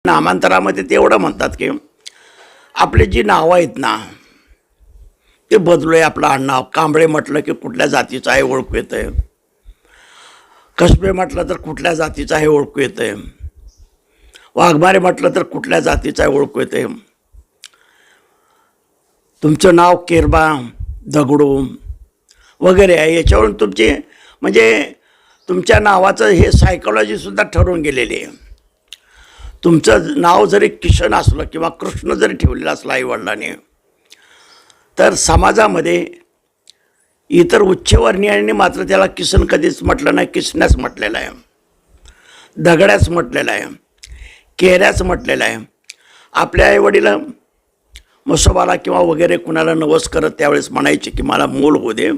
नामांतरामध्ये ते एवढं म्हणतात की आपली जी नावं आहेत ना ते बदलूया आपलं आडनाव. कांबळे म्हटलं की कुठल्या जातीचं आहे ओळखू येतं आहे. कसबे म्हटलं तर कुठल्या जातीचं आहे ओळखू येतं आहे. वाघमारे म्हटलं तर कुठल्या जातीचं आहे ओळखू येतं आहे. तुमचं नाव केरबा, दगडू वगैरे आहे. याच्यावरून तुमची म्हणजे तुमच्या नावाचं हे सायकोलॉजीसुद्धा ठरवून गेलेली आहे. तुमचं नाव जरी किशन असलं किंवा कृष्ण जरी ठेवलेलं असलं आईवडिलांनी, तर समाजामध्ये इतर उच्चवर्णीयांनी मात्र त्याला किसन कधीच म्हटलं नाही, किसण्यास म्हटलेलं आहे, दगड्याच म्हटलेलं आहे, केऱ्याच म्हटलेलं आहे. आपल्या आईवडील म्हसोबाला किंवा वगैरे कुणाला नवस करत त्यावेळेस म्हणायचे की मला मूल होऊ दे,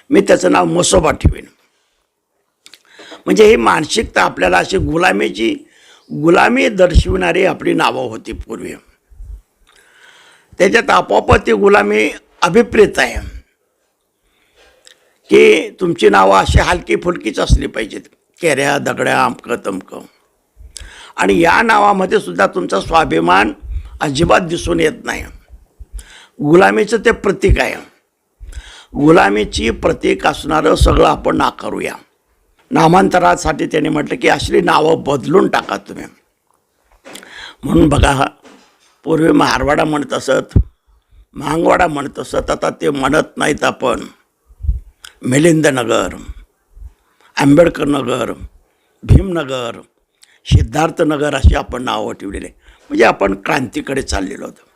मी त्याचं नाव म्हसोबा ठेवीन. म्हणजे ही मानसिकता आपल्याला अशी गुलामी दर्शविणारी आपली नावं होती पूर्वी. त्याच्यात आपोआप ती गुलामी अभिप्रेत आहे की तुमची नावं अशी हलकी फुलकीच असली पाहिजेत, केऱ्या, दगड्या, अमकं तमकं. आणि या नावामध्ये सुद्धा तुमचा स्वाभिमान अजिबात दिसून येत नाही. गुलामीचं ते प्रतीक आहे. गुलामीची प्रतीक असणारं सगळं आपण नाकारूया. नामांतरासाठी त्यांनी म्हटलं की असली नावं बदलून टाका तुम्ही. म्हणून बघा, पूर्वी मारवाडा म्हणत असत, महांगवाडा म्हणत असत, आता ते म्हणत नाहीत. आपण मिलिंदनगर, आंबेडकर नगर, भीमनगर, सिद्धार्थनगर अशी आपण नावं ठेवलेली. म्हणजे आपण क्रांतीकडे चाललेलो होतो.